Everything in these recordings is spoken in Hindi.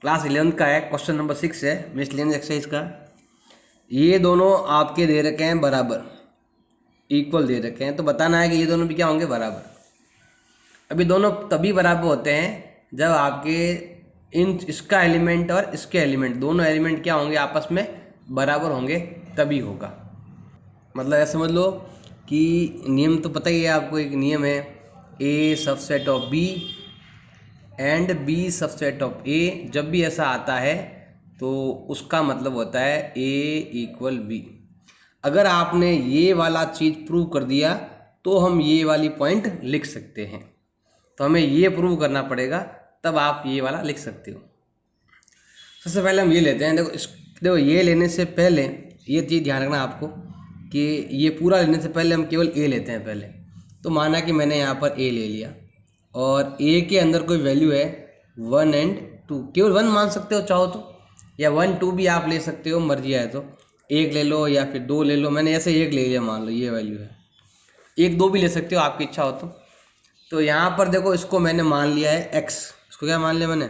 क्लास 11 का है, क्वेश्चन नंबर 6 है मिसलेनियस एक्सरसाइज का। ये दोनों आपके दे रखे हैं बराबर, इक्वल दे रखे हैं, तो बताना है कि ये दोनों भी क्या होंगे, बराबर। अभी दोनों तभी बराबर होते हैं जब आपके इसका एलिमेंट और इसके एलिमेंट, दोनों एलिमेंट क्या होंगे, आपस में बराबर होंगे, तभी होगा। मतलब ऐसा समझ लो कि नियम तो पता ही है आपको, एक नियम है A subset of B and B subset of A. जब भी ऐसा आता है तो उसका मतलब होता है ए इक्वल बी। अगर आपने ये वाला चीज़ प्रूव कर दिया तो हम ये वाली पॉइंट लिख सकते हैं। तो हमें ये प्रूव करना पड़ेगा, तब आप ये वाला लिख सकते हो। सबसे पहले हम ये लेते हैं, देखो ये लेने से पहले ये चीज़ ध्यान रखना आपको कि ये पूरा लेने से पहले हम केवल ए लेते हैं पहले। तो माना कि मैंने यहाँ पर ए ले लिया और ए के अंदर कोई वैल्यू है 1 एंड 2, केवल 1 मान सकते हो चाहो तो, या 1 2 भी आप ले सकते हो, मर्जी आए तो। एक ले लो या फिर 2 ले लो, मैंने ऐसे एक ले लिया, मान लो ये वैल्यू है। 1 2 भी ले सकते हो, आपकी इच्छा हो तो यहाँ पर देखो इसको मैंने मान लिया है एक्स। इसको क्या मान लिया मैंने,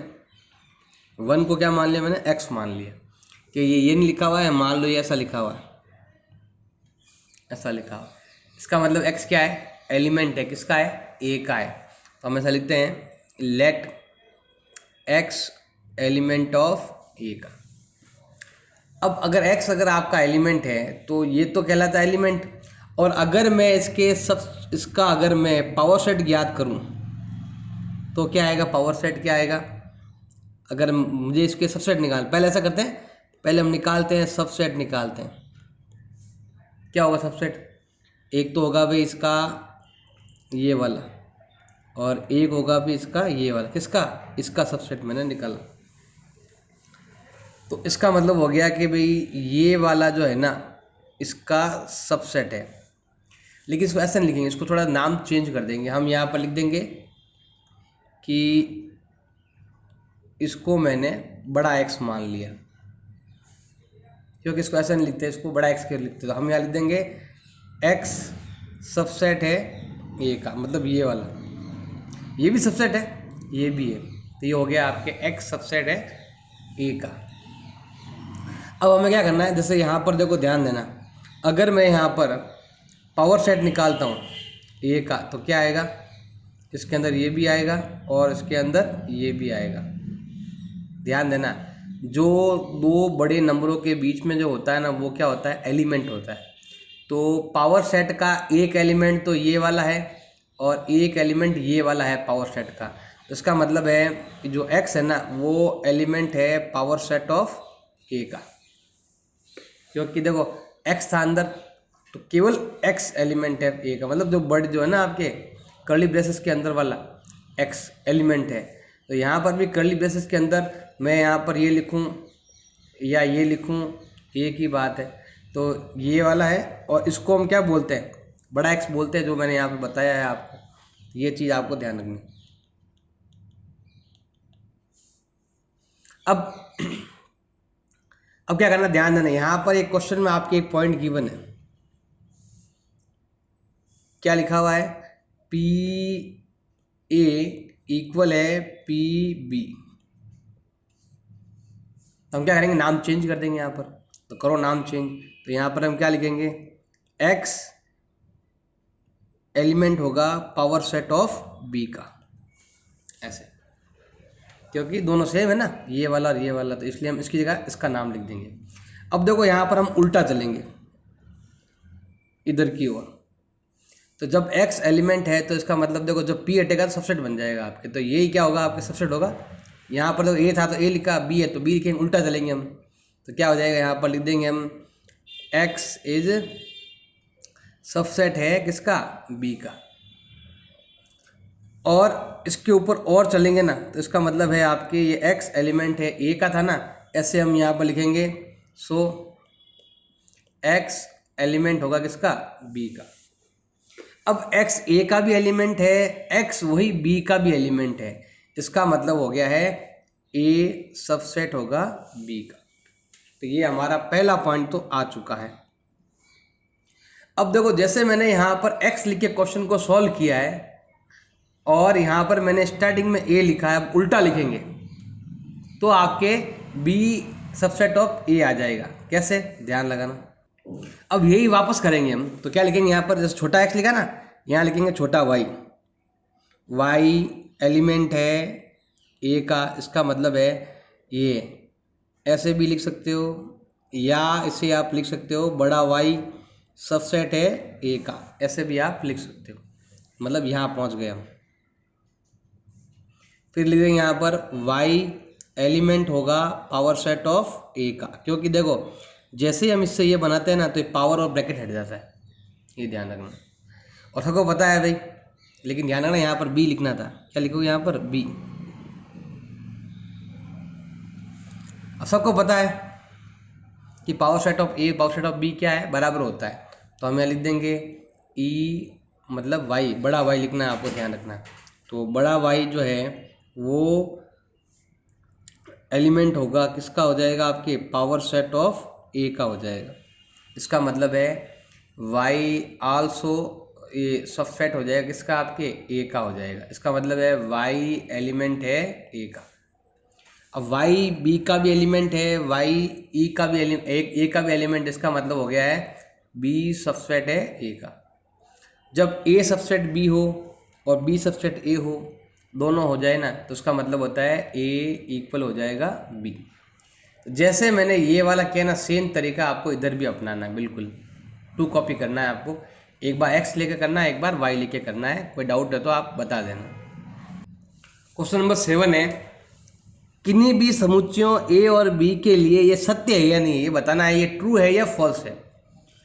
1 को क्या मान लिया मैंने, एक्स मान लिया। कि ये नहीं लिखा हुआ है, मान लो ये ऐसा लिखा हुआ है, ऐसा लिखा हुआ। इसका मतलब एक्स क्या है, एलिमेंट है, किसका है, ए का है। तो हम ऐसा लिखते हैं लेट एक्स एलिमेंट ऑफ ए का। अब अगर एक्स अगर आपका एलिमेंट है तो ये तो कहलाता है एलिमेंट। और अगर मैं इसका अगर मैं पावर सेट ज्ञात करूं तो क्या आएगा, पावर सेट क्या आएगा। अगर मुझे इसके सबसेट निकाल, पहले ऐसा करते हैं, पहले हम निकालते हैं सबसेट, निकालते हैं क्या होगा सबसेट। एक तो होगा भाई इसका ये वाला, और एक होगा भी इसका ये वाला, किसका, इसका सबसेट मैंने निकाला। तो इसका मतलब हो गया कि भाई ये वाला जो है ना, इसका सबसेट है। लेकिन इसको ऐसा नहीं लिखेंगे, इसको थोड़ा नाम चेंज कर देंगे। हम यहाँ पर लिख देंगे कि इसको मैंने बड़ा एक्स मान लिया, क्योंकि इसको ऐसा नहीं लिखते, इसको बड़ा एक्स क्यों लिखते। तो हम यहाँ लिख देंगे एक्स सबसेट है ए का, मतलब ये वाला, ये भी सबसेट है, ये भी है। तो ये हो गया आपके एक्स सबसेट है ए का। अब हमें क्या करना है, जैसे यहाँ पर देखो ध्यान देना, अगर मैं यहाँ पर पावर सेट निकालता हूँ ए का तो क्या आएगा, इसके अंदर ये भी आएगा और इसके अंदर ये भी आएगा। ध्यान देना, जो दो बड़े नंबरों के बीच में जो होता है ना, वो क्या होता है, एलिमेंट होता है। तो पावर सेट का एक एलिमेंट तो ये वाला है और एक एलिमेंट ये वाला है पावर सेट का। तो इसका मतलब है कि जो x है ना, वो एलिमेंट है पावर सेट ऑफ a का। क्योंकि देखो x था अंदर, तो केवल x एलिमेंट है a का। मतलब जो बर्ड जो है ना आपके कर्ली ब्रेसेस के अंदर वाला x एलिमेंट है। तो यहाँ पर भी कर्ली ब्रेसेस के अंदर मैं यहाँ पर ये लिखूँ या ये लिखूँ, एक ही बात है। तो ये वाला है और इसको हम क्या बोलते हैं, बड़ा एक्स बोलते हैं, जो मैंने यहाँ पे बताया है आपको। ये चीज़ आपको ध्यान रखनी। अब क्या करना, ध्यान देना, यहाँ पर एक क्वेश्चन में आपके एक पॉइंट गिवन है, क्या लिखा हुआ है, पी ए इक्वल है पी बी। हम क्या करेंगे, नाम चेंज कर देंगे यहाँ पर। तो करो नाम चेंज। तो यहाँ पर हम क्या लिखेंगे, x एलिमेंट होगा पावर सेट ऑफ b का, ऐसे, क्योंकि दोनों सेम है ना, ये वाला और ये वाला, तो इसलिए हम इसकी जगह इसका नाम लिख देंगे। अब देखो यहाँ पर हम उल्टा चलेंगे इधर की ओर। तो जब x एलिमेंट है तो इसका मतलब देखो जब p हटेगा तो सबसेट बन जाएगा आपके। तो यही क्या होगा, आपके सबसेट होगा। यहाँ पर देखो a था तो a लिखा, b है तो b लिखेंगे, उल्टा चलेंगे हम। तो क्या हो जाएगा, यहाँ पर लिख देंगे हम x इज सबसेट है किसका, b का। और इसके ऊपर और चलेंगे ना, तो इसका मतलब है आपके ये x एलिमेंट है a का था ना, ऐसे हम यहाँ पर लिखेंगे। सो x एलिमेंट होगा किसका, b का। अब x a का भी एलिमेंट है, x वही b का भी एलिमेंट है। इसका मतलब हो गया है a सबसेट होगा b का। तो ये हमारा पहला पॉइंट तो आ चुका है। अब देखो जैसे मैंने यहाँ पर x लिख के क्वेश्चन को सॉल्व किया है और यहाँ पर मैंने स्टार्टिंग में a लिखा है, अब उल्टा लिखेंगे। तो आपके बी सबसेट ऑफ ए आ जाएगा। कैसे, ध्यान लगाना। अब यही वापस करेंगे हम, तो क्या लिखेंगे यहाँ पर, जैसे छोटा एक्स लिखा ना, यहाँ लिखेंगे छोटा वाई। वाई एलिमेंट है ए का, इसका मतलब है ये ऐसे भी लिख सकते हो, या इसे आप लिख सकते हो बड़ा वाई सबसेट है ए का, ऐसे भी आप लिख सकते हो। मतलब यहाँ पहुँच गए हम। फिर लिख देंगे यहाँ पर वाई एलिमेंट होगा पावर सेट ऑफ ए का, क्योंकि देखो जैसे ही हम इससे ये बनाते हैं ना, तो ये पावर और ब्रैकेट हट जाता है, ये ध्यान रखना। और सबको पता है भाई, लेकिन ध्यान रखना यहाँ पर बी लिखना था। क्या लिखोगे यहाँ पर, बी। अब सबको पता है कि power set of A power set of B क्या है, बराबर होता है। तो हम यहाँ लिख देंगे ई मतलब वाई, बड़ा वाई लिखना है आपको, ध्यान रखना। तो बड़ा वाई जो है वो एलिमेंट होगा, किसका हो जाएगा, आपके पावर सेट ऑफ ए का हो जाएगा। इसका मतलब है वाई आल्सो ये सबसेट हो जाएगा किसका, आपके ए का हो जाएगा। इसका मतलब है वाई एलिमेंट है ए का। अब वाई बी का भी एलिमेंट है, वाई ई का भी ए का भी एलिमेंट, इसका मतलब हो गया है बी सबसेट है ए का। जब ए सबसेट बी हो और बी सबसेट ए हो, दोनों हो जाए ना, तो उसका मतलब होता है ए इक्वल हो जाएगा बी। जैसे मैंने ये वाला किया ना, सेम तरीका आपको इधर भी अपनाना है, बिल्कुल 2 कॉपी करना है आपको। एक बार एक्स लेके करना है, एक बार वाई लेके करना है। कोई डाउट है तो आप बता देना। क्वेश्चन नंबर 7 है, किन्हीं भी समुच्चयों ए और बी के लिए ये सत्य है या नहीं है, ये बताना है, ये ट्रू है या फॉल्स है।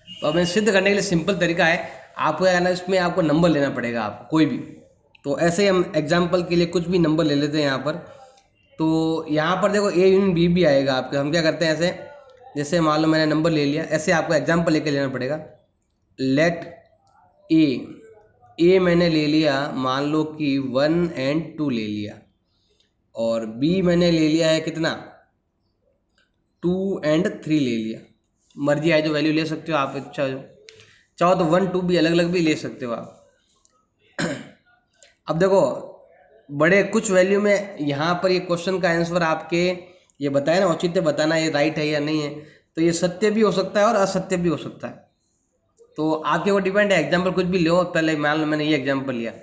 तो अब सिद्ध करने के लिए सिंपल तरीका है, आपको क्या करना है, इसमें आपको नंबर लेना पड़ेगा आपको कोई भी। तो ऐसे ही हम एग्जाम्पल के लिए कुछ भी नंबर ले लेते हैं यहाँ पर। तो यहाँ पर देखो ए यूनियन बी भी आएगा आपके। हम क्या करते हैं ऐसे, जैसे मान लो मैंने नंबर ले लिया, ऐसे आपको एग्जाम्पल लेके लेना पड़ेगा। लेट ए मैंने ले लिया, मान लो कि 1 और 2 ले लिया, और बी मैंने ले लिया है कितना, 2 और 3 ले लिया। मर्जी है जो वैल्यू ले सकते हो आप, अच्छा चाहो तो 1 2 भी अलग अलग भी ले सकते हो आप। अब देखो बड़े कुछ वैल्यू में यहाँ पर ये क्वेश्चन का आंसर आपके ये बताया ना, औचित्य बताना ये राइट है या नहीं है। तो ये सत्य भी हो सकता है और असत्य भी हो सकता है, तो आपके ऊपर डिपेंड है। एग्जाम्पल कुछ भी लो, पहले मान लो मैंने ये एग्जाम्पल लिया,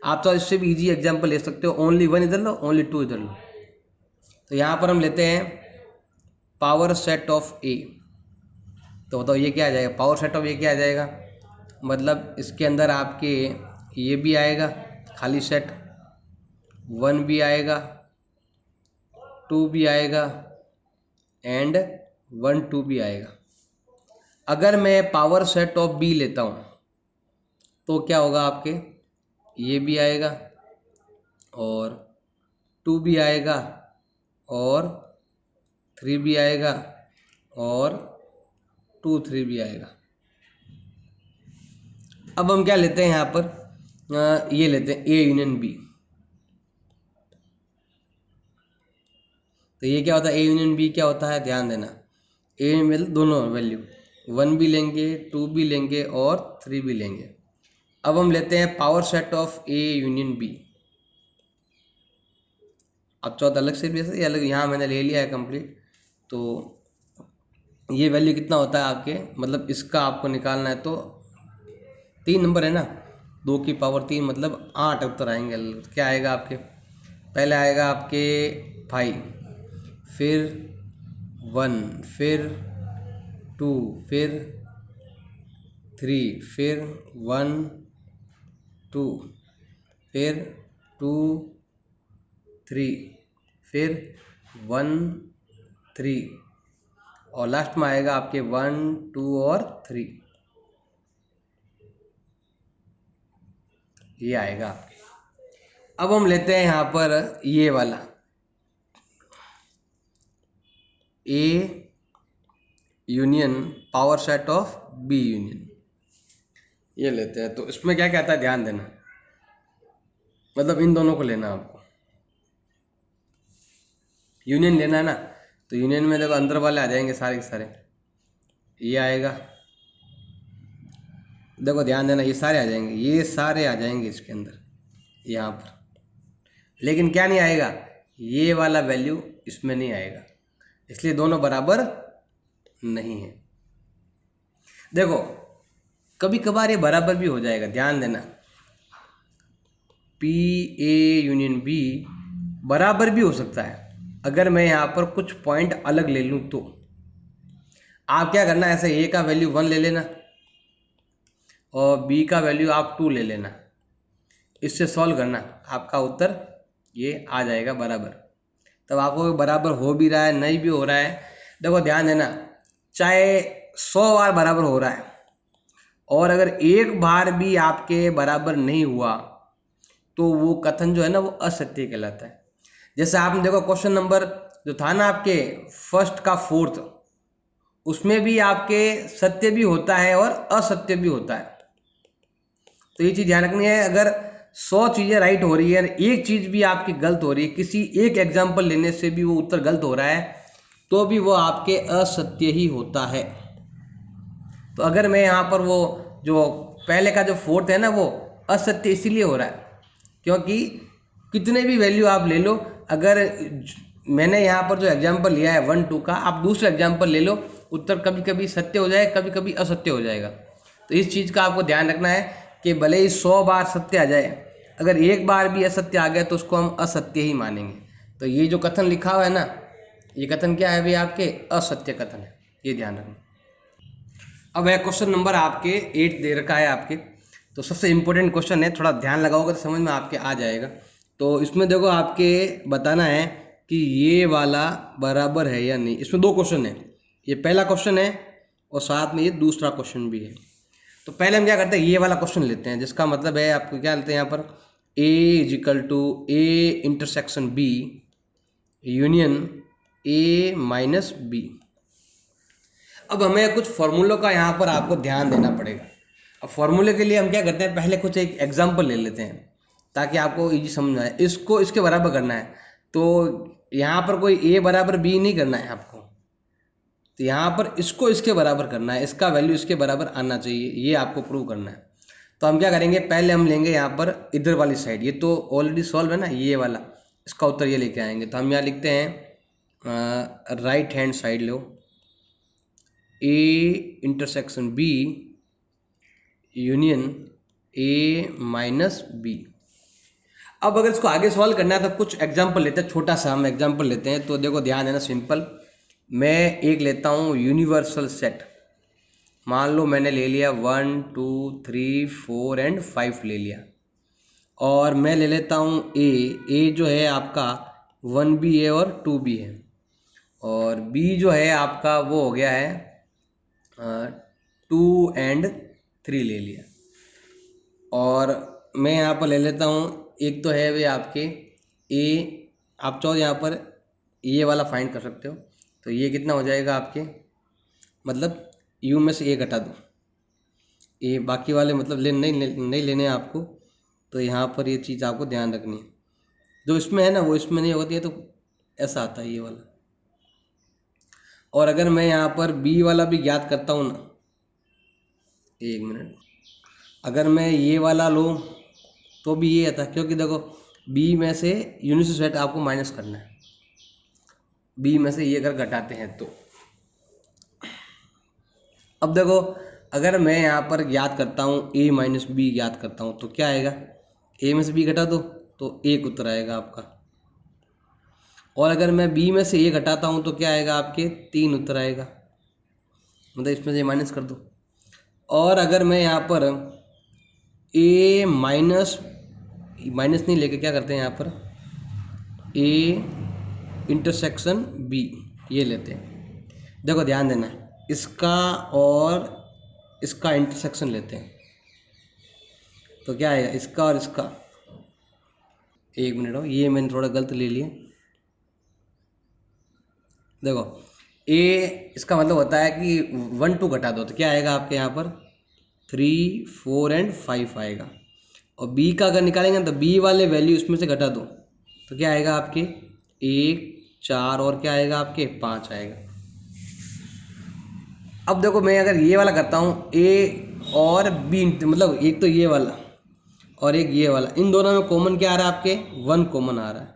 आप तो इससे भी इजी एग्जाम्पल ले सकते हो। ओनली 1 इधर लो, ओनली 2 इधर लो। तो यहाँ पर हम लेते हैं पावर सेट ऑफ ए। तो बताओ ये क्या आ जाएगा, पावर सेट ऑफ ए क्या आ जाएगा, मतलब इसके अंदर आपके ये भी आएगा खाली सेट, 1 भी आएगा, 2 भी आएगा एंड 1 2 भी आएगा। अगर मैं पावर सेट ऑफ बी लेता हूँ तो क्या होगा, आपके ये भी आएगा और 2 भी आएगा और 3 भी आएगा और 2 3 भी आएगा। अब हम क्या लेते हैं यहाँ पर, ये लेते हैं ए यूनियन बी। तो ये क्या होता है, ए यूनियन बी क्या होता है, ध्यान देना। ए में दोनों वैल्यू, 1 भी लेंगे, 2 भी लेंगे और 3 भी लेंगे। अब हम लेते हैं power set of A union B. अब चौथा अलग से भी ऐसे अलग, यहाँ मैंने ले लिया है कंप्लीट। तो ये वैल्यू कितना होता है आपके, मतलब इसका आपको निकालना है तो 3 नंबर है ना, 2 की पावर 3 मतलब 8 उत्तर आएंगे। क्या आएगा आपके, पहले आएगा आपके 5, फिर 1, फिर 2, फिर 3, फिर 1 2, फिर 2 3, फिर 1 3 और लास्ट में आएगा आपके 1 2 और 3, ये आएगा आपके। अब हम लेते हैं यहाँ पर ये वाला A union power set of B union, ये लेते हैं। तो इसमें क्या कहता है, ध्यान देना, मतलब इन दोनों को लेना आपको, यूनियन लेना है ना। तो यूनियन में देखो अंदर वाले आ जाएंगे सारे के सारे, ये आएगा, देखो ध्यान देना, ये सारे आ जाएंगे, ये सारे आ जाएंगे इसके अंदर यहाँ पर। लेकिन क्या नहीं आएगा, ये वाला वैल्यू इसमें नहीं आएगा, इसलिए दोनों बराबर नहीं है। देखो कभी कभार ये बराबर भी हो जाएगा, ध्यान देना, पी ए यूनियन बी बराबर भी हो सकता है अगर मैं यहाँ पर कुछ पॉइंट अलग ले लूँ तो। आप क्या करना, ऐसे ए का वैल्यू 1 ले लेना और बी का वैल्यू आप 2 ले लेना, इससे सॉल्व करना, आपका उत्तर ये आ जाएगा बराबर। तब आपको बराबर हो भी रहा है नहीं भी हो रहा है, देखो ध्यान देना, चाहे 100 बार बराबर हो रहा है और अगर एक बार भी आपके बराबर नहीं हुआ तो वो कथन जो है ना वो असत्य कहलाता है। जैसे आपने देखो क्वेश्चन नंबर जो था ना आपके फर्स्ट का 4th, उसमें भी आपके सत्य भी होता है और असत्य भी होता है। तो ये चीज़ ध्यान रखनी है, अगर 100 चीज़ें राइट हो रही है, एक चीज़ भी आपकी गलत हो रही है, किसी एक एग्जाम्पल लेने से भी वो उत्तर गलत हो रहा है, तो भी वो आपके असत्य ही होता है। तो अगर मैं यहाँ पर वो जो पहले का जो 4th है ना वो असत्य इसीलिए हो रहा है क्योंकि कितने भी वैल्यू आप ले लो, अगर मैंने यहाँ पर जो एग्जाम्पल लिया है 1 2 का, आप दूसरा एग्जाम्पल ले लो, उत्तर कभी कभी सत्य हो जाए कभी कभी असत्य हो जाएगा। तो इस चीज़ का आपको ध्यान रखना है कि भले ही 100 बार सत्य आ जाए, अगर एक बार भी असत्य आ गया तो उसको हम असत्य ही मानेंगे। तो ये जो कथन लिखा हुआ है ना, ये कथन क्या है भाई, आपके असत्य कथन है, ये ध्यान रखना। अब है क्वेश्चन नंबर आपके 8 दे रखा है आपके, तो सबसे इम्पोर्टेंट क्वेश्चन है, थोड़ा ध्यान लगाओगे तो समझ में आपके आ जाएगा। तो इसमें देखो आपके बताना है कि ये वाला बराबर है या नहीं। इसमें 2 क्वेश्चन है, ये पहला क्वेश्चन है और साथ में ये दूसरा क्वेश्चन भी है। तो पहले हम क्या करते हैं, ये वाला क्वेश्चन लेते हैं, जिसका मतलब है आपको क्या लेते हैं यहाँ पर, A is equal to A intersection B union A minus B. अब हमें कुछ फॉर्मूलों का यहाँ पर आपको ध्यान देना पड़ेगा। अब फॉर्मूले के लिए हम क्या करते हैं, पहले कुछ एक एग्जाम्पल ले लेते हैं ताकि आपको इजी समझ आए। इसको इसके बराबर करना है, तो यहाँ पर कोई ए बराबर बी नहीं करना है आपको, तो यहाँ पर इसको इसके बराबर करना है, इसका वैल्यू इसके बराबर आना चाहिए, ये आपको प्रूव करना है। तो हम क्या करेंगे, पहले हम लेंगे यहाँ पर इधर वाली साइड, ये तो ऑलरेडी सॉल्व है ना ये वाला, इसका उत्तर ये लेके आएंगे। तो हम यहाँ लिखते हैं राइट हैंड साइड लो, A intersection B union A minus B. अब अगर इसको आगे सॉल्व करना है तो कुछ एग्जाम्पल लेते हैं, छोटा सा हम एग्जाम्पल लेते हैं। तो देखो ध्यान देना, सिंपल, मैं एक लेता हूँ यूनिवर्सल सेट, मान लो मैंने ले लिया 1 2 3 4 एंड 5 ले लिया, और मैं ले लेता हूँ ए जो है आपका 1 भी है और 2 भी है, और बी जो है आपका वो हो गया है 2 एंड 3 ले लिया, और मैं यहाँ पर ले लेता हूँ एक तो है वे आपके ए, आप चाहो यहाँ पर ये वाला फाइंड कर सकते हो। तो ये कितना हो जाएगा आपके, मतलब यू में से ए घटा दो, ये बाकी वाले मतलब नहीं लेने आपको। तो यहाँ पर ये चीज़ आपको ध्यान रखनी है, जो इसमें है ना वो इसमें नहीं होती है, तो ऐसा आता है ये वाला। और अगर मैं यहाँ पर बी वाला भी ज्ञात करता हूँ ना, एक मिनट, अगर मैं ये वाला लूँ तो भी ये आता है, क्योंकि देखो बी में से यूनिवर्सल सेट आपको माइनस करना है, बी में से ये अगर घटाते हैं तो। अब देखो अगर मैं यहाँ पर ज्ञात करता हूँ ए माइनस बी ज्ञात करता हूँ तो क्या आएगा, ए में से बी घटा दो तो एक उत्तर आएगा आपका, और अगर मैं बी में से ए घटाता हूँ तो क्या आएगा आपके 3 उत्तर आएगा, मतलब इसमें से माइनस कर दो। और अगर मैं यहाँ पर ए माइनस नहीं लेके क्या करते हैं यहाँ पर ए इंटरसेक्शन बी ये लेते हैं। देखो ध्यान देना, इसका और इसका इंटरसेक्शन लेते हैं तो क्या आएगा, इसका और इसका, एक मिनट हो, ये मैंने थोड़ा गलत ले लिया। देखो ए इसका मतलब होता है कि 1 2 घटा दो तो क्या आएगा आपके यहाँ पर 3 4 एंड 5 आएगा, और बी का अगर निकालेंगे तो बी वाले वैल्यू इसमें से घटा दो तो क्या आएगा आपके 1 4 और क्या आएगा आपके 5 आएगा। अब देखो मैं अगर ये वाला करता हूँ ए और बी, मतलब एक तो ये वाला और एक ये वाला, इन दोनों में कॉमन क्या आ रहा है आपके 1 कॉमन आ रहा है,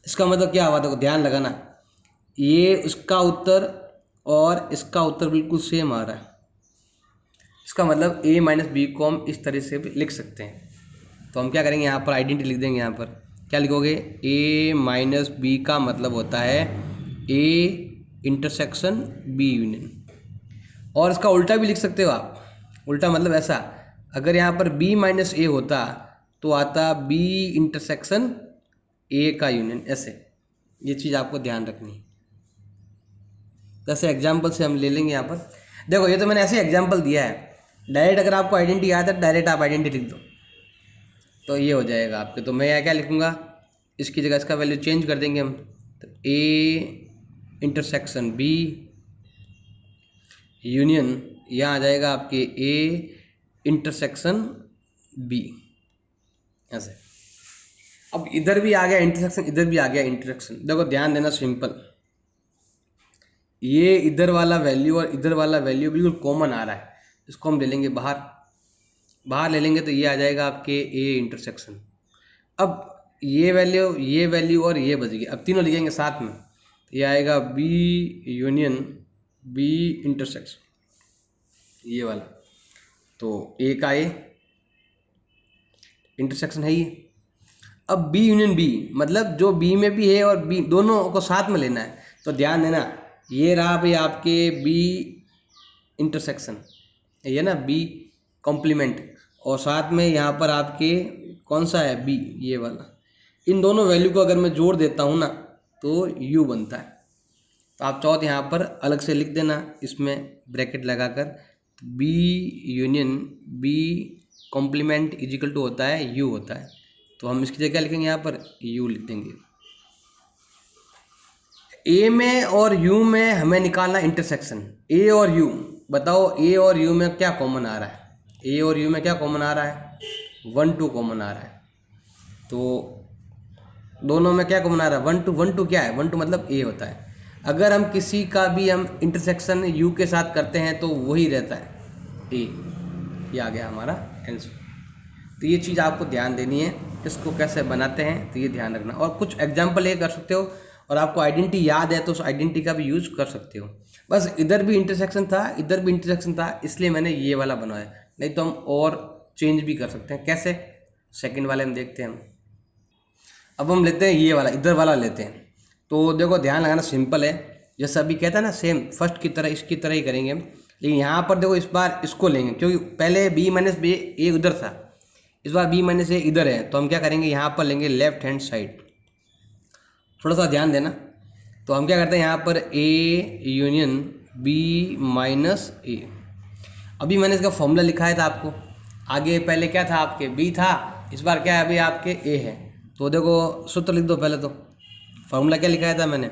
इसका मतलब क्या हुआ, देखो ध्यान लगाना, ये उसका उत्तर और इसका उत्तर बिल्कुल सेम आ रहा है। इसका मतलब a माइनस बी को हम इस तरह से भी लिख सकते हैं। तो हम क्या करेंगे, यहाँ पर आइडेंटिटी लिख देंगे। यहाँ पर क्या लिखोगे, a माइनस बी का मतलब होता है a इंटरसेक्शन b यूनियन। और इसका उल्टा भी लिख सकते हो आप। उल्टा मतलब ऐसा, अगर यहाँ पर b माइनस ए होता तो आता b इंटरसेक्शन a का यूनियन। ऐसे ये चीज़ आपको ध्यान रखनी है। जैसे एग्जाम्पल से हम ले लेंगे यहाँ पर। देखो ये तो मैंने ऐसे एग्जाम्पल दिया है। डायरेक्ट अगर आपको आइडेंटिटी आता है डायरेक्ट आप आइडेंटिटी लिख दो तो ये हो जाएगा आपके। तो मैं यहाँ क्या लिखूँगा, इसकी जगह इसका वैल्यू चेंज कर देंगे हम। तो a इंटरसेक्शन b यूनियन यहाँ आ जाएगा आपके a इंटरसेक्शन b। ऐसे अब इधर भी आ गया इंटरसेक्शन, इधर भी आ गया इंटरसेक्शन। देखो ध्यान देना, सिंपल, ये इधर वाला वैल्यू और इधर वाला वैल्यू बिल्कुल कॉमन आ रहा है। इसको हम ले लेंगे बाहर, बाहर ले लेंगे तो ये आ जाएगा आपके a इंटरसेक्शन। अब ये वैल्यू और ये बच गई। अब तीनों लिखेंगे साथ में, ये आएगा b यूनियन b इंटरसेक्शन, ये वाला। तो a का a इंटरसेक्शन है ये। अब b यूनियन b मतलब जो b में भी है और b दोनों को साथ में लेना है। तो ध्यान देना, ये रहा भाई आपके b इंटरसेक्शन, ये ना b कॉम्प्लीमेंट, और साथ में यहाँ पर आपके कौन सा है b, ये वाला। इन दोनों वैल्यू को अगर मैं जोड़ देता हूँ ना तो u बनता है। तो आप चाहो तो यहाँ पर अलग से लिख देना, इसमें ब्रैकेट लगाकर, b union b complement equal to होता है u होता है। तो हम इसकी जगह लिखेंगे यहाँ पर u लिख देंगे। a में और u में हमें निकालना इंटरसेक्शन। a और u, बताओ a और u में क्या कॉमन आ रहा है, a और u में क्या कॉमन आ रहा है, 1 2 कॉमन आ रहा है। तो दोनों में क्या कॉमन आ रहा है, 1 2। 1 2 क्या है, 1 2 मतलब a होता है। अगर हम किसी का भी हम इंटरसेक्शन u के साथ करते हैं तो वही रहता है a। ये आ गया हमारा आंसर। तो ये चीज़ आपको ध्यान देनी है, इसको कैसे बनाते हैं तो ये ध्यान रखना। और कुछ एग्जाम्पल ये कर सकते हो, और आपको आइडेंटिटी याद है तो उस आइडेंटिटी का भी यूज कर सकते हो। बस इधर भी इंटरसेक्शन था, इधर भी इंटरसेक्शन था, इसलिए मैंने ये वाला बनवाया। नहीं तो हम और चेंज भी कर सकते हैं। कैसे, सेकंड वाले में देखते हैं हम। अब हम लेते हैं ये वाला, इधर वाला लेते हैं। तो देखो ध्यान लगाना, सिंपल है, जैसा अभी कहता है ना सेम फर्स्ट की तरह, इसकी तरह ही करेंगे हम। लेकिन यहाँ पर देखो इस बार इसको लेंगे, क्योंकि पहले b माइनस बी ए उधर था, इस बार b माइनस ए इधर है। तो हम क्या करेंगे, यहाँ पर लेंगे लेफ्ट हैंड साइड। थोड़ा सा ध्यान देना। तो हम क्या करते हैं, यहाँ पर a यूनियन b माइनस ए। अभी मैंने इसका फॉर्मूला लिखा है था आपको, आगे पहले क्या था आपके b था, इस बार क्या है अभी आपके a है। तो देखो सूत्र लिख दो पहले। तो फॉर्मूला क्या लिखा था मैंने,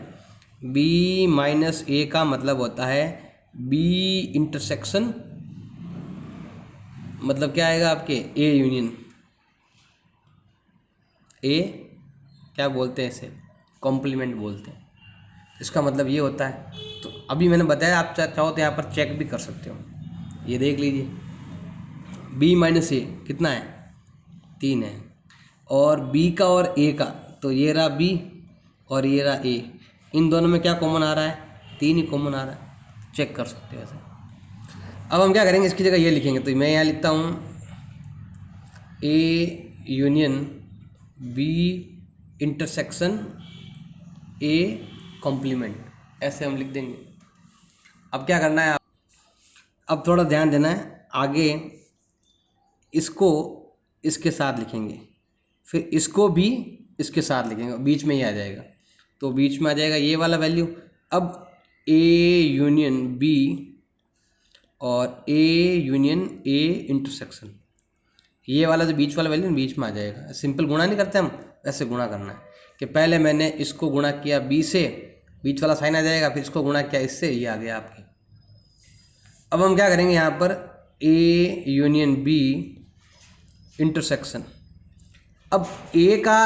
b माइनस ए का मतलब होता है b इंटरसेक्शन, मतलब क्या आएगा आपके a यूनियन a, क्या बोलते हैं इसे, कॉम्प्लीमेंट बोलते हैं। इसका मतलब ये होता है। तो अभी मैंने बताया, आप चाहो तो यहाँ पर चेक भी कर सकते हो। ये देख लीजिए, b माइनस ए कितना है, 3 है, और b का और a का, तो ये रहा b और ये रहा a। इन दोनों में क्या कॉमन आ रहा है, 3 ही कॉमन आ रहा है, चेक कर सकते हो ऐसे। अब हम क्या करेंगे, इसकी जगह ये लिखेंगे। तो मैं यहाँ लिखता हूँ a union b intersection a complement, ऐसे हम लिख देंगे। अब क्या करना है, अब थोड़ा ध्यान देना है, आगे इसको इसके साथ लिखेंगे, फिर इसको भी इसके साथ लिखेंगे, बीच में ही आ जाएगा। तो बीच में आ जाएगा ये वाला वैल्यू। अब a यूनियन b और a यूनियन a इंटरसेक्शन, ये वाला जो बीच वाला वैल्यू बीच में आ जाएगा। सिंपल गुणा नहीं करते हम, ऐसे गुणा करना है कि पहले मैंने इसको गुणा किया b से, बीच वाला साइन आ जाएगा, फिर इसको गुणा किया इससे, ये आ गया आपके। अब हम क्या करेंगे, यहाँ पर a यूनियन b इंटरसेक्शन। अब a का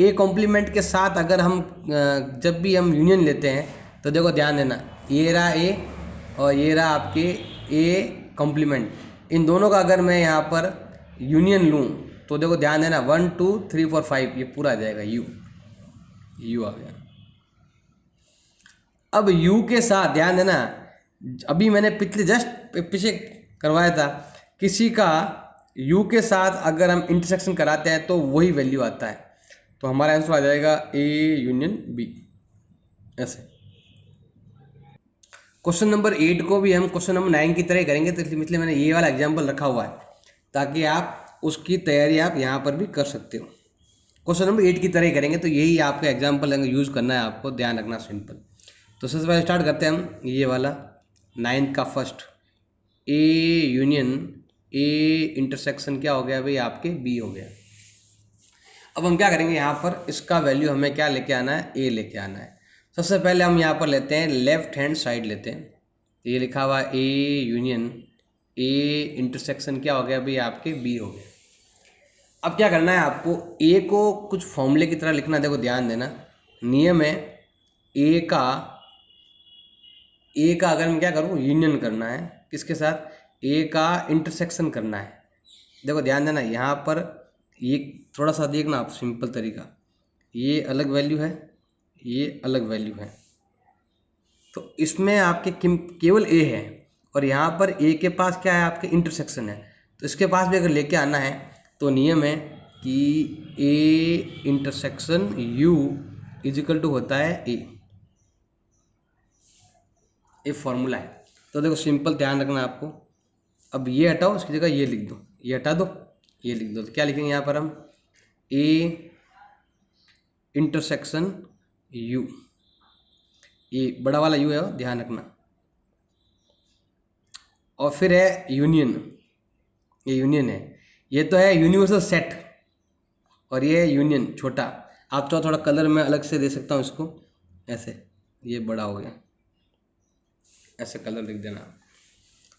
a कॉम्प्लीमेंट के साथ अगर हम जब भी हम यूनियन लेते हैं तो देखो ध्यान देना, ये रहा a और ये रहा आपके a कॉम्प्लीमेंट। इन दोनों का अगर मैं यहाँ पर यूनियन लूँ तो देखो ध्यान देना, 1 2 3 4 5 ये पूरा आ जाएगा u। यू आ गया। अब यू के साथ ध्यान देना, अभी मैंने पीछे करवाया था, किसी का यू के साथ अगर हम इंटरसेक्शन कराते हैं तो वही वैल्यू आता है, तो हमारा आंसर आ जाएगा ए यूनियन बी। ऐसे क्वेश्चन नंबर 8 को भी हम क्वेश्चन नंबर 9 की तरह करेंगे, तो इसलिए मैंने ये वाला एग्जाम्पल रखा हुआ है ताकि आप उसकी तैयारी आप यहाँ पर भी कर सकते हो। क्वेश्चन नंबर 8 की तरह ही करेंगे, तो यही आपका एग्जाम्पल यूज़ करना है, आपको ध्यान रखना सिंपल। तो सबसे पहले स्टार्ट करते हैं हम ये वाला 9 का first, A union A intersection क्या हो गया भाई आपके बी हो गया। अब हम क्या करेंगे, यहाँ पर इसका वैल्यू हमें क्या लेके आना है, ए लेके आना है। सबसे पहले हम यहाँ पर लेते हैं लेफ्ट हैंड साइड लेते हैं, ये लिखा हुआ ए यूनियन ए इंटरसेक्शन क्या हो गया भाई आपके बी हो गया। अब क्या करना है आपको, ए को कुछ फॉर्मूले की तरह लिखना है। देखो ध्यान देना, नियम है ए का अगर मैं क्या करूँ यूनियन करना है, किसके साथ, ए का इंटरसेक्शन करना है। देखो ध्यान देना, यहाँ पर ये थोड़ा सा देखना आप, सिंपल तरीका, ये अलग वैल्यू है, ये अलग वैल्यू है, तो इसमें आपके केवल ए है और यहाँ पर ए के पास क्या है आपके इंटरसेक्शन है, तो इसके पास भी अगर लेके आना है तो नियम है कि A intersection U equal to होता है ए, ये फॉर्मूला है। तो देखो सिंपल ध्यान रखना आपको, अब ये हटाओ, इसकी जगह ये लिख दो, ये हटा दो, ये लिख दो, तो क्या लिखेंगे यहाँ पर हम, ए इंटरसेक्शन यू, ये बड़ा वाला यू है ध्यान रखना, और फिर है यूनियन, ये यूनियन है, ये तो है यूनिवर्सल सेट, और ये है यूनियन छोटा। आप तो थोड़ा कलर में अलग से दे सकता हूँ इसको, ऐसे ये बड़ा हो गया, ऐसे कलर लिख देना,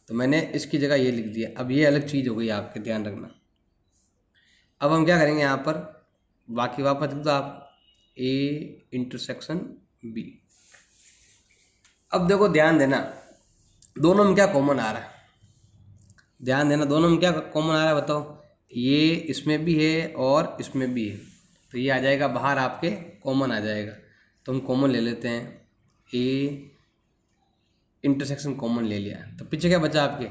तो मैंने इसकी जगह ये लिख दिया। अब ये अलग चीज़ हो गई आपके, ध्यान रखना। अब हम क्या करेंगे यहाँ पर, बाकी वापस लिख दो आप, ए इंटरसेक्शन बी। अब देखो ध्यान देना, दोनों में क्या कॉमन आ रहा है, ध्यान देना दोनों में क्या कॉमन आ रहा है बताओ, ये इसमें भी है और इसमें भी है, तो ये आ जाएगा बाहर आपके, कॉमन आ जाएगा, तो हम कॉमन ले लेते हैं, ए इंटरसेक्शन कॉमन ले लिया, तो पीछे क्या बचा आपके,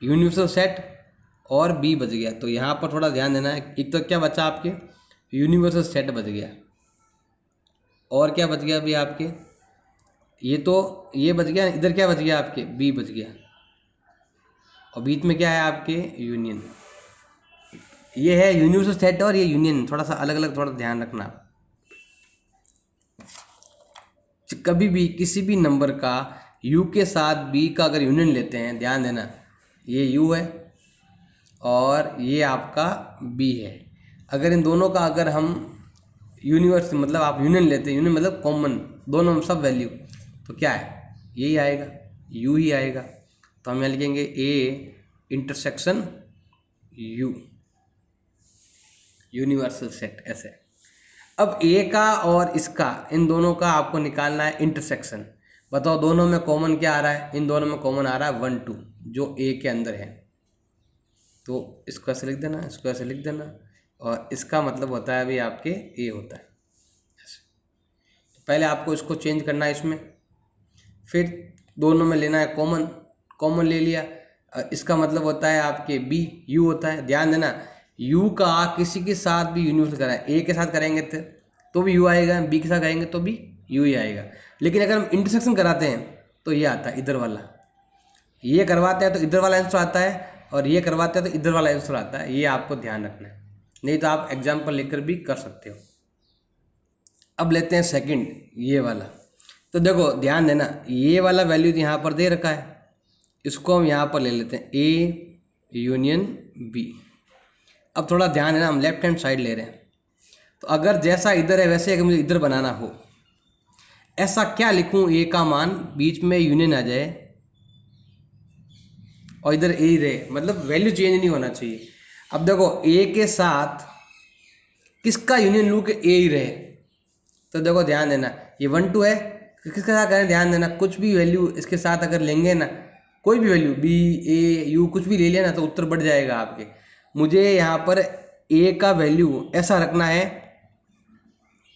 यूनिवर्सल सेट और बी बच गया। तो यहाँ पर थोड़ा ध्यान देना है, एक तो क्या बचा आपके, यूनिवर्सल सेट बच गया, और क्या बच गया अभी आपके, ये तो ये बच गया, इधर क्या बच गया आपके, बी बच गया, और बीच में क्या है आपके यूनियन, ये है यूनिवर्सल सेट और ये यूनियन, थोड़ा सा अलग अलग, थोड़ा ध्यान रखना। कभी भी किसी भी नंबर का u के साथ b का अगर यूनियन लेते हैं, ध्यान देना ये u है और ये आपका b है, अगर इन दोनों का अगर हम यूनिवर्स मतलब आप यूनियन लेते हैं, यूनियन मतलब कॉमन, दोनों में सब वैल्यू, तो क्या है यही आएगा, u ही आएगा। तो हम यहाँ लिखेंगे a intersection u universal set, ऐसे। अब ए का और इसका, इन दोनों का आपको निकालना है इंटरसेक्शन, बताओ दोनों में कॉमन क्या आ रहा है, इन दोनों में कॉमन आ रहा है 1 2 जो ए के अंदर है, तो इसको ऐसे लिख देना, इसको ऐसे लिख देना, और इसका मतलब होता है अभी आपके ए होता है। तो पहले आपको इसको चेंज करना है इसमें, फिर दोनों में लेना है कॉमन, कॉमन ले लिया, इसका मतलब होता है आपके बी, यू होता है। ध्यान देना u का किसी के साथ भी यूनिवर्सल करा है, a के साथ करेंगे तो भी u आएगा, b के साथ करेंगे तो भी u ही आएगा, लेकिन अगर हम इंटरसेक्शन कराते हैं तो ये आता है इधर वाला, ये करवाते हैं तो इधर वाला आंसर आता है, और ये करवाते हैं तो इधर वाला आंसर आता है, ये आपको ध्यान रखना है, नहीं तो आप एग्जाम्पल लेकर भी कर सकते हो। अब लेते हैं सेकंड, ये वाला, तो देखो ध्यान देना ये वाला वैल्यू यहाँ पर दे रखा है, इसको हम यहाँ पर ले लेते हैं ए यूनियन बी। अब थोड़ा ध्यान है ना, हम लेफ्ट हैंड साइड ले रहे हैं, तो अगर जैसा इधर है वैसे अगर मुझे इधर बनाना हो, ऐसा क्या लिखूं ए का मान बीच में यूनियन आ जाए और इधर ए ही रहे, मतलब वैल्यू चेंज नहीं होना चाहिए। अब देखो ए के साथ किसका यूनियन लूँ कि ए ही रहे, तो देखो ध्यान देना ये 1 2 है, किसके साथ करें, ध्यान देना कुछ भी वैल्यू इसके साथ अगर लेंगे ना, कोई भी वैल्यू बी ए यू कुछ भी ले लिया ना, तो उत्तर बढ़ जाएगा आपके। मुझे यहाँ पर a का वैल्यू ऐसा रखना है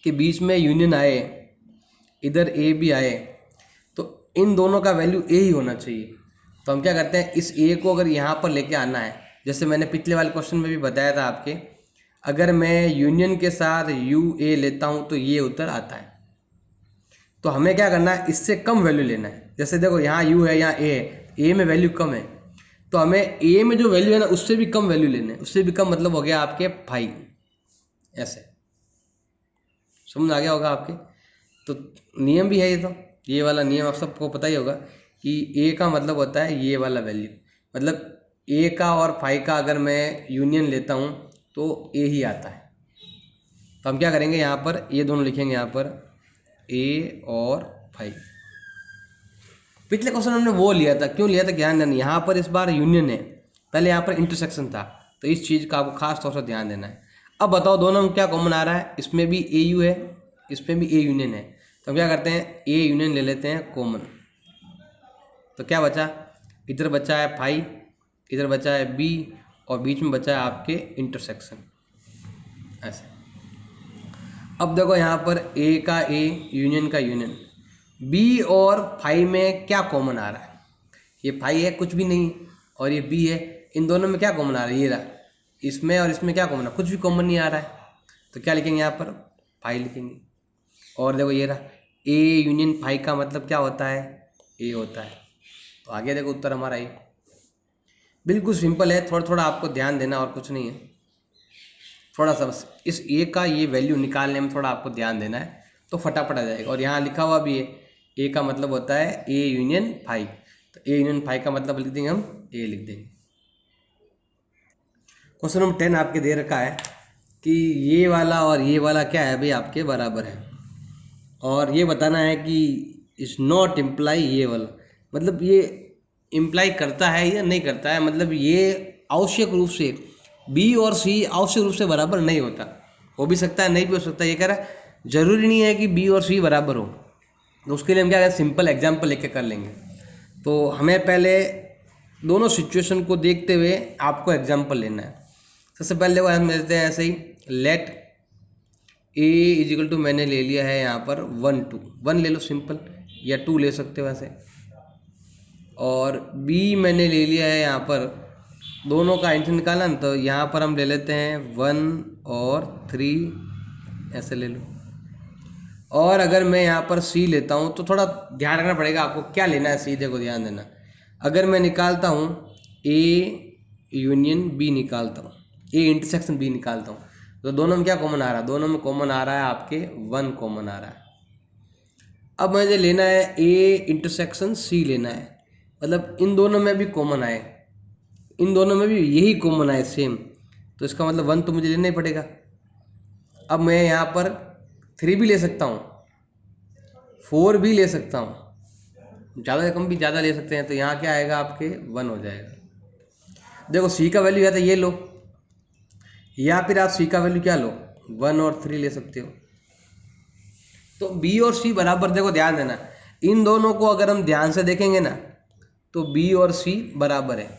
कि बीच में यूनियन आए, इधर ए भी आए, तो इन दोनों का वैल्यू ए ही होना चाहिए। तो हम क्या करते हैं, इस ए को अगर यहाँ पर लेके आना है, जैसे मैंने पिछले वाले क्वेश्चन में भी बताया था आपके, अगर मैं यूनियन के साथ यू ए लेता हूँ तो ये उत्तर आता है। तो हमें क्या करना है, इससे कम वैल्यू लेना है। जैसे देखो यहाँ यू है, यहाँ ए है, ए में वैल्यू कम है, तो हमें ए में जो वैल्यू है ना उससे भी कम वैल्यू लेना है। उससे भी कम मतलब हो गया आपके 5, ऐसे समझ आ गया होगा आपके। तो नियम भी है ये वाला नियम आप सबको पता ही होगा कि ए का मतलब होता है ये वाला वैल्यू, मतलब ए का और 5 का अगर मैं यूनियन लेता हूँ तो ए ही आता है। तो हम क्या करेंगे, यहाँ पर ये दोनों लिखेंगे, यहाँ पर ए और 5। पिछले क्वेश्चन हमने वो लिया था, क्यों लिया था ध्यान देना, यहाँ पर इस बार यूनियन है, पहले यहाँ पर इंटरसेक्शन था, तो इस चीज़ का आपको खास तौर से ध्यान देना है। अब बताओ दोनों में क्या कॉमन आ रहा है, इसमें भी ए यू है, इसमें भी ए यूनियन है, तो हम क्या करते हैं ए यूनियन ले लेते हैं कॉमन। तो क्या बचा, इधर बचा है 5, इधर बचा है बी, और बीच में बचा है आपके इंटरसेक्शन, ऐसे। अब देखो यहाँ पर ए का ए, यूनियन का यूनियन, बी और 5 में क्या कॉमन आ रहा है, ये 5 है कुछ भी नहीं, और ये बी है, इन दोनों में क्या कॉमन आ रहा है, ये रहा, इसमें और इसमें क्या कॉमन है, कुछ भी कॉमन नहीं आ रहा है। तो क्या लिखेंगे यहाँ पर 5 लिखेंगे। और देखो ये रहा ए यूनियन 5 का मतलब क्या होता है, ए होता है। तो आगे देखो उत्तर हमारा ए, बिल्कुल सिंपल है, थोड़ा थोड़ा आपको ध्यान देना और कुछ नहीं है, थोड़ा सा बस इस ए का ये वैल्यू निकालने में थोड़ा आपको ध्यान देना है, तो फटाफट आ जाएगा। और यहाँ लिखा हुआ भी है, ए का मतलब होता है ए यूनियन 5, तो ए यूनियन 5 का मतलब लिख देंगे हम, ए लिख देंगे। क्वेश्चन नंबर 10 आपके दे रखा है कि ये वाला और ये वाला क्या है भाई, आपके बराबर है, और ये बताना है कि इज नॉट इम्प्लाई ये वाला, मतलब ये इम्प्लाई करता है या नहीं करता है, मतलब ये आवश्यक रूप से बी और सी आवश्यक रूप से बराबर नहीं होता, हो भी सकता है नहीं भी हो सकता। ये कह रहा है जरूरी नहीं है कि बी और सी बराबर हो, तो उसके लिए हम क्या करें, सिंपल एग्जाम्पल लेके कर लेंगे। तो हमें पहले दोनों सिचुएशन को देखते हुए आपको एग्जाम्पल लेना है। सबसे पहले वो हम लेते हैं ऐसे ही, लेट ए इजिकल टू, मैंने ले लिया है यहाँ पर 1 2, 1 ले लो सिंपल, या 2 ले सकते हो वैसे, और बी मैंने ले लिया है यहाँ पर, दोनों का आंसर निकाला ना, तो यहाँ पर हम ले लेते हैं 1 और 3, ऐसे ले लो। और अगर मैं यहाँ पर सी लेता हूँ तो थोड़ा ध्यान रखना पड़ेगा आपको क्या लेना है, सी देखो ध्यान देना। अगर मैं निकालता हूँ ए यूनियन बी निकालता हूँ, ए इंटरसेक्शन बी निकालता हूँ, तो दोनों में क्या कॉमन आ रहा है, दोनों में कॉमन आ रहा है आपके 1 कॉमन आ रहा है। अब मुझे लेना है ए इंटरसेक्शन सी लेना है, मतलब इन दोनों में भी कॉमन आए, इन दोनों में भी यही कॉमन आए सेम, तो इसका मतलब 1 तो मुझे लेना ही पड़ेगा। अब मैं यहाँ पर 3 भी ले सकता हूँ, 4 भी ले सकता हूँ, ज़्यादा कम भी ज़्यादा ले सकते हैं, तो यहाँ क्या आएगा आपके 1 हो जाएगा। देखो सी का वैल्यू है तो ये लो, या फिर आप सी का वैल्यू क्या लो, 1 और 3 ले सकते हो। तो बी और सी बराबर, देखो ध्यान देना, इन दोनों को अगर हम ध्यान से देखेंगे ना तो बी और सी बराबर है,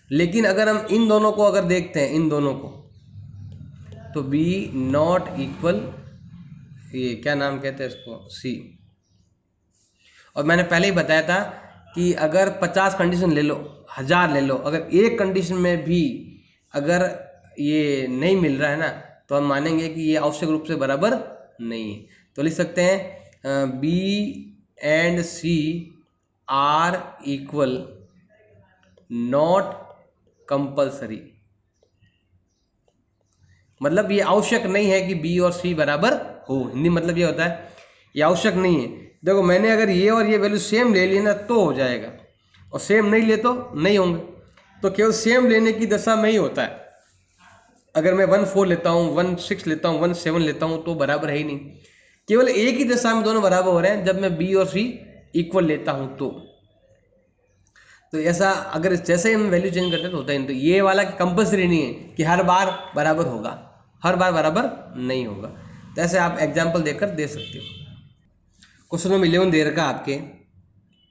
लेकिन अगर हम इन दोनों को अगर देखते हैं, इन दोनों को, तो बी नॉट इक्वल, ये क्या नाम कहते हैं इसको, सी। और मैंने पहले ही बताया था कि अगर 50 कंडीशन ले लो, 1000 ले लो, अगर एक कंडीशन में भी अगर ये नहीं मिल रहा है ना, तो हम मानेंगे कि ये आवश्यक रूप से बराबर नहीं है। तो लिख सकते हैं B and C are equal not compulsory, मतलब ये आवश्यक नहीं है कि बी और सी बराबर हो, हिंदी मतलब ये होता है ये आवश्यक नहीं है। देखो मैंने अगर ये और ये वैल्यू सेम ले ली ना तो हो जाएगा, और सेम नहीं ले तो नहीं होंगे, तो केवल सेम लेने की दशा में ही होता है। अगर मैं 1 4 लेता हूँ, 1 6 लेता हूँ, 1 7 लेता हूँ तो बराबर है ही नहीं, केवल एक ही दशा में दोनों बराबर हो रहे हैं, जब मैं बी और सी इक्वल लेता हूँ तो ऐसा अगर जैसे हम वैल्यू चेंज करते हैं तो होता है। तो ये वाला कंपल्सरी नहीं है कि हर बार बराबर होगा, हर बार बराबर नहीं होगा, तो ऐसे आप एग्जाम्पल देकर दे सकते हो। क्वेश्चन नंबर 11 दे रखा आपके,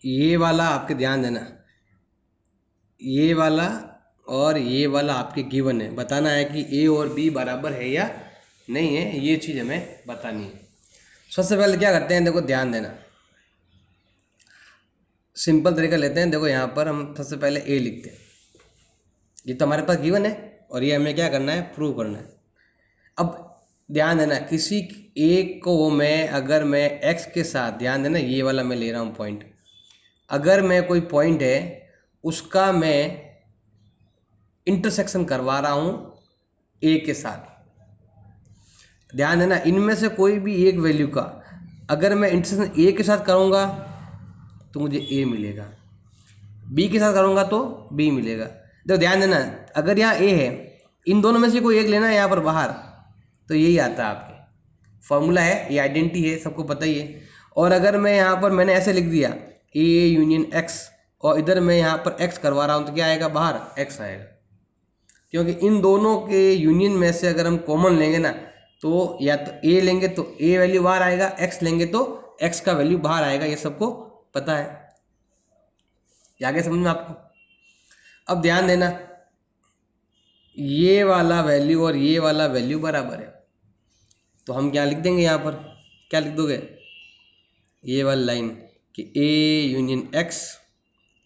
ये वाला आपके ध्यान देना, ये वाला और ये वाला आपके गिवन है, बताना है कि ए और बी बराबर है या नहीं है, ये चीज़ हमें बतानी है। सबसे पहले क्या करते हैं, देखो ध्यान देना, सिंपल तरीका लेते हैं। देखो यहाँ पर हम सबसे पहले ए लिखते हैं, ये तो हमारे पास गिवन है और ये हमें क्या करना है, प्रूव करना है। अब ध्यान देना, किसी एक को मैं अगर मैं एक्स के साथ, ध्यान देना ये वाला मैं ले रहा हूँ पॉइंट, अगर मैं कोई पॉइंट है उसका मैं इंटरसेक्शन करवा रहा हूँ ए के साथ, ध्यान देना इनमें से कोई भी एक वैल्यू का अगर मैं इंटरसेक्शन ए के साथ करूँगा तो मुझे ए मिलेगा, बी के साथ करूँगा तो बी मिलेगा। देखो ध्यान देना, अगर यहाँ ए है, इन दोनों में से कोई एक लेना है यहाँ पर बाहर, तो यही आता है आपके, फॉर्मूला है ये, आइडेंटिटी है, सबको पता ही है। और अगर मैं यहाँ पर मैंने ऐसे लिख दिया ए यूनियन एक्स, और इधर मैं यहाँ पर एक्स करवा रहा हूँ, तो क्या आएगा, बाहर एक्स आएगा, क्योंकि इन दोनों के यूनियन में से अगर हम कॉमन लेंगे ना, तो या तो ए लेंगे तो ए वैल्यू बाहर आएगा, एक्स लेंगे तो एक्स का वैल्यू बाहर आएगा, ये सबको पता है। ये आगे समझ में आपको। अब ध्यान देना, ये वाला वैल्यू और ये वाला वैल्यू बराबर है, तो हम क्या लिख देंगे यहाँ पर, क्या लिख दोगे, ये वाली लाइन कि ए यूनियन एक्स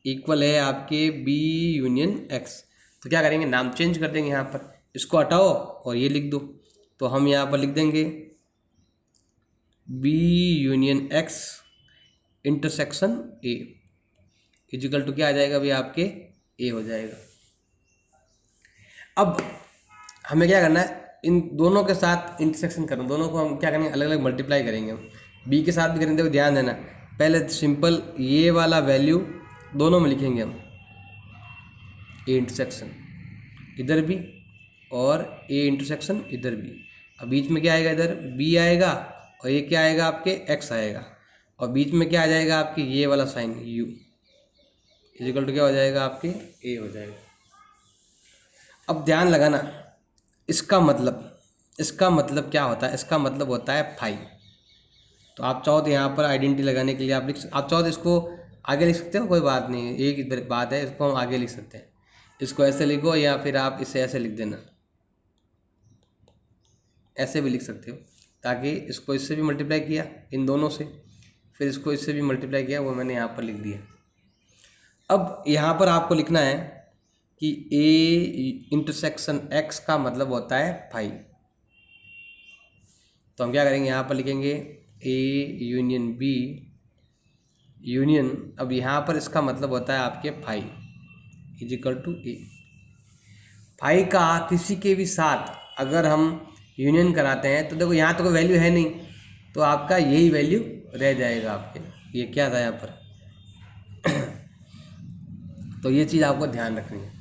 इक्वल है आपके बी यूनियन एक्स। तो क्या करेंगे, नाम चेंज कर देंगे यहाँ पर, इसको हटाओ और ये लिख दो, तो हम यहाँ पर लिख देंगे B union X intersection A is equal to क्या आ जाएगा भाई, आपके ए हो जाएगा। अब हमें क्या करना है, इन दोनों के साथ इंटरसेक्शन करना, दोनों को हम क्या करेंगे, अलग अलग मल्टीप्लाई करेंगे, हम बी के साथ भी करेंगे। देखो ध्यान देना, पहले सिंपल ये वाला वैल्यू दोनों में लिखेंगे हम, ए इंटरसेक्शन इधर भी और ए इंटरसेक्शन इधर भी। अब बीच में क्या आएगा, इधर बी आएगा और ये क्या आएगा आपके एक्स आएगा, और बीच में क्या आ जाएगा आपके ये वाला साइन यू, इजिकल टू क्या हो जाएगा आपके ए हो जाएगा। अब ध्यान लगाना, इसका मतलब क्या होता है, इसका मतलब होता है फाई। तो आप चाहो तो यहाँ पर आइडेंटिटी लगाने के लिए आप चाहो तो इसको आगे लिख सकते हो, कोई बात नहीं, एक ही बात है, इसको हम आगे लिख सकते हैं, इसको ऐसे लिखो या फिर आप इसे ऐसे लिख देना, ऐसे भी लिख सकते हो, ताकि इसको इससे भी मल्टीप्लाई किया इन दोनों से, फिर इसको इससे भी मल्टीप्लाई किया, वो मैंने यहाँ पर लिख दिया। अब यहाँ पर आपको लिखना है कि ए इंटरसेक्शन एक्स का मतलब होता है फाई। तो हम क्या करेंगे, यहाँ पर लिखेंगे ए यूनियन बी यूनियन, अब यहाँ पर इसका मतलब होता है आपके phi equal to A. Phi का किसी के भी साथ अगर हम यूनियन कराते हैं, तो देखो यहाँ तो कोई वैल्यू है नहीं, तो आपका यही वैल्यू रह जाएगा आपके, ये क्या था यहाँ पर तो ये चीज़ आपको ध्यान रखनी है।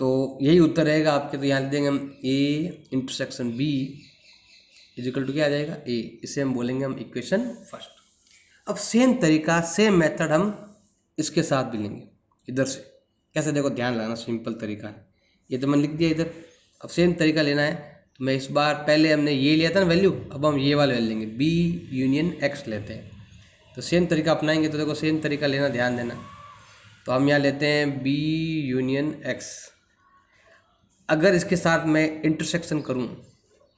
तो यही उत्तर रहेगा आपके, तो यहाँ लिख देंगे हम A intersection B equal to क्या आ जाएगा ए, इसे हम बोलेंगे हम इक्वेशन फर्स्ट। अब सेम तरीका, सेम मेथड हम इसके साथ भी लेंगे, इधर से कैसे, देखो ध्यान लगाना, सिंपल तरीका है, ये तो मैंने लिख दिया इधर। अब सेम तरीका लेना है, तो मैं इस बार पहले हमने ये लिया था ना वैल्यू, अब हम ये वाला वैल्यू लेंगे, बी यूनियन एक्स लेते हैं, तो सेम तरीका अपनाएंगे। तो देखो सेम तरीका लेना, ध्यान देना, तो हम यहाँ लेते हैं बी यूनियन एक्स, अगर इसके साथ मैं इंटरसेक्शन करूँ,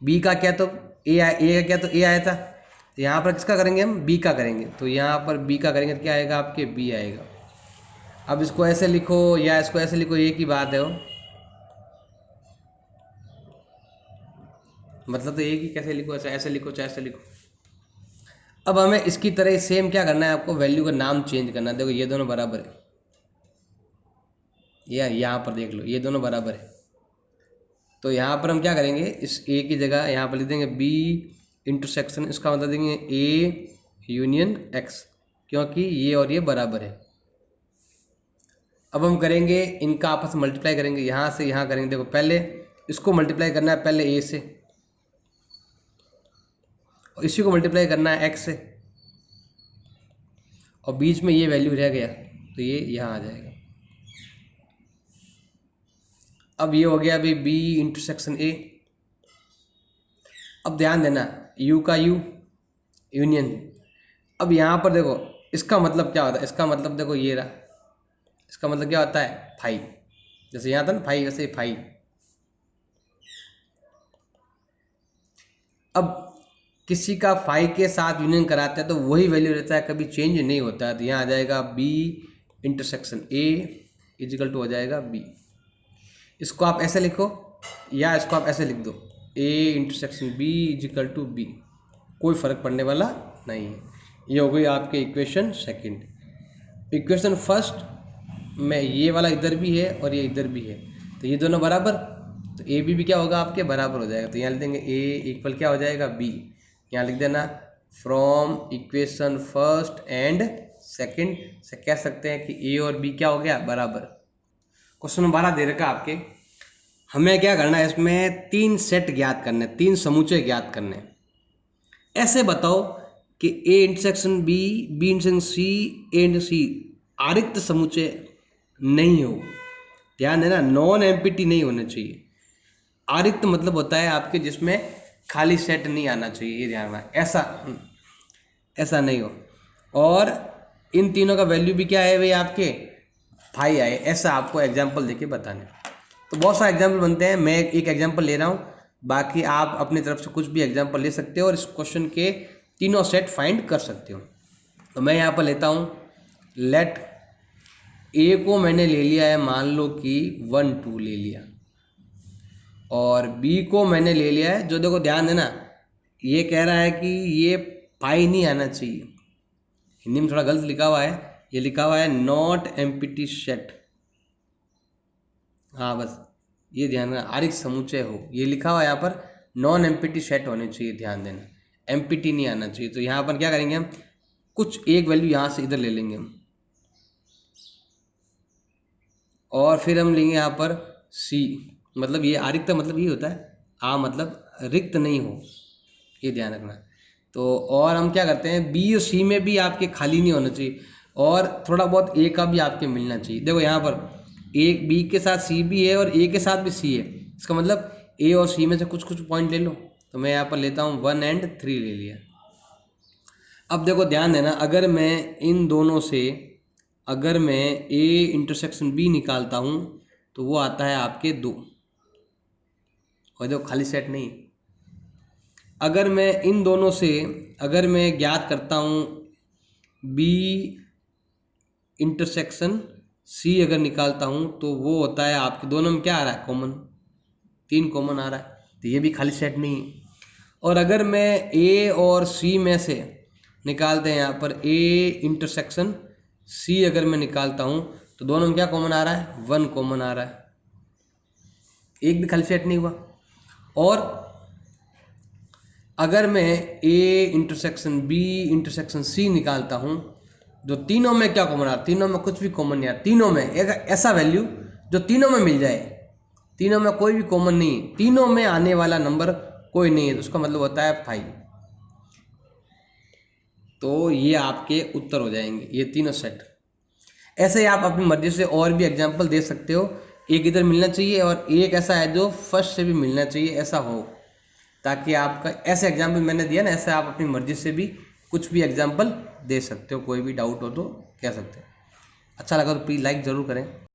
बी का क्या, तो ए का क्या, तो ए आया था, तो यहाँ पर किसका करेंगे हम, बी का करेंगे, तो यहाँ पर बी का करेंगे तो क्या आएगा आपके, बी आएगा। अब इसको ऐसे लिखो या इसको ऐसे लिखो, एक ही बात है वो, मतलब तो एक ही, कैसे लिखो, ऐसे ऐसे लिखो चाहे ऐसे लिखो। अब हमें इसकी तरह सेम क्या करना है, आपको वैल्यू का नाम चेंज करना है। देखो ये दोनों बराबर है, यहाँ पर देख लो ये दोनों बराबर है, तो यहाँ पर हम क्या करेंगे, इस ए की जगह यहाँ पर लिख देंगे बी इंटरसेक्शन, इसका मतलब देंगे ए यूनियन एक्स, क्योंकि ये और ये बराबर है। अब हम करेंगे इनका आपस में मल्टीप्लाई करेंगे, यहाँ से यहाँ करेंगे। देखो पहले इसको मल्टीप्लाई करना है पहले ए से, और इसी को मल्टीप्लाई करना है एक्स से, और बीच में ये वैल्यू रह गया तो ये यहाँ आ जाएगा। अब ये हो गया अभी बी इंटरसेक्शन ए। अब ध्यान देना, यू का यू यूनियन, अब यहाँ पर देखो इसका मतलब क्या होता है, इसका मतलब देखो ये रहा, इसका मतलब क्या होता है फाई, जैसे यहाँ था ना फाई, वैसे फाई। अब किसी का फाइव के साथ यूनियन कराते हैं तो वही वैल्यू रहता है, कभी चेंज नहीं होता है। तो यहाँ आ जाएगा B intersection A is equal to हो जाएगा बी। इसको आप ऐसे लिखो या इसको आप ऐसे लिख दो, A intersection B equal to B, कोई फर्क पड़ने वाला नहीं है। ये हो गई आपके इक्वेशन सेकंड। इक्वेशन फर्स्ट में ये वाला इधर भी है और ये इधर भी है, तो ये दोनों बराबर, तो ए बी भी क्या होगा आपके बराबर हो जाएगा। तो यहाँ लिख देंगे ए इक्वल क्या हो जाएगा बी। यहाँ लिख देना from equation first and second से कह सकते हैं कि ए और बी क्या हो गया बराबर। क्वेश्चन नंबर 12 दे रखा आपके, हमें क्या करना है, इसमें 3 सेट ज्ञात करने, 3 समूचे ज्ञात करने। ऐसे बताओ कि A intersection B, B intersection C, A intersection C आरिक्त समूचे नहीं हो। ध्यान देना, नॉन एम्प्टी नहीं होने चाहिए। आरिक्त मतलब होता है आपके जिसमें खाली सेट नहीं आना चाहिए, ये ध्यान रखना, ऐसा नहीं हो। और इन तीनों का वैल्यू भी क्या है भाई आपके 5 आए, ऐसा आपको एग्जाम्पल देके बताने। तो बहुत सारे एग्जाम्पल बनते हैं, मैं एक एग्जाम्पल ले रहा हूँ, बाकी आप अपनी तरफ से कुछ भी एग्जाम्पल ले सकते हो और इस क्वेश्चन के तीनों सेट फाइंड कर सकते हो। तो मैं यहाँ पर लेता हूँ, लेट ए को मैंने ले लिया है, मान लो कि 1 2 ले लिया, और बी को मैंने ले लिया है, जो देखो ध्यान देना, ये कह रहा है कि ये 5 नहीं आना चाहिए, हिंदी में थोड़ा गलत लिखा हुआ है, ये लिखा हुआ है नॉट एम्प्टी सेट। हाँ बस ये ध्यान रखना, आरिक्त समुच्चय हो, ये लिखा हुआ है यहाँ पर, नॉन एम्प्टी सेट होने चाहिए, ध्यान देना, एम्प्टी नहीं आना चाहिए। तो यहाँ पर क्या करेंगे हम, कुछ एक वैल्यू यहाँ से इधर ले लेंगे हम, और फिर हम लेंगे यहाँ पर सी, मतलब ये आरिक्त मतलब ये होता है, आ मतलब रिक्त नहीं हो, ये ध्यान रखना। तो और हम क्या करते हैं, बी और सी में भी आपके खाली नहीं होना चाहिए, और थोड़ा बहुत ए का भी आपके मिलना चाहिए। देखो यहाँ पर ए बी के साथ सी भी है और ए के साथ भी सी है, इसका मतलब ए और सी में से कुछ कुछ पॉइंट ले लो। तो मैं यहाँ पर लेता हूँ 1 और 3 ले लिया। अब देखो ध्यान देना, अगर मैं इन दोनों से, अगर मैं ए इंटरसेक्शन बी निकालता हूँ तो वो आता है आपके 2, और देखो खाली सेट नहीं। अगर मैं इन दोनों से, अगर मैं ज्ञात करता हूँ बी इंटरसेक्शन सी अगर निकालता हूँ तो वो होता है आपके दोनों में क्या आ रहा है, कॉमन, 3 कॉमन आ रहा है, तो ये भी खाली सेट नहीं है। और अगर मैं ए और सी में से निकालते हैं, यहाँ पर ए इंटरसेक्शन सी अगर मैं निकालता हूँ तो दोनों में क्या कॉमन आ रहा है, 1 कॉमन आ रहा है, एक भी खाली सेट नहीं हुआ। और अगर मैं A intersection B intersection C निकालता हूँ, जो तीनों में क्या कॉमन आ रहा है, तीनों में कुछ भी कॉमन नहीं आ रहा, तीनों में एक ऐसा वैल्यू जो तीनों में मिल जाए, तीनों में कोई भी कॉमन नहीं है, तीनों में आने वाला नंबर कोई नहीं है, तो उसका मतलब होता है 5। तो ये आपके उत्तर हो जाएंगे, ये तीनों सेट। ऐसे ही आप अपनी मर्जी से और भी एग्जाम्पल दे सकते हो, एक इधर मिलना चाहिए और एक ऐसा है जो फर्स्ट से भी मिलना चाहिए, ऐसा हो, ताकि आपका ऐसे एग्जाम्पल मैंने दिया ना, ऐसे आप अपनी मर्जी से भी कुछ भी एग्जाम्पल दे सकते हो, कोई भी डाउट हो तो कह सकते हो। अच्छा लगा तो प्लीज़ लाइक ज़रूर करें।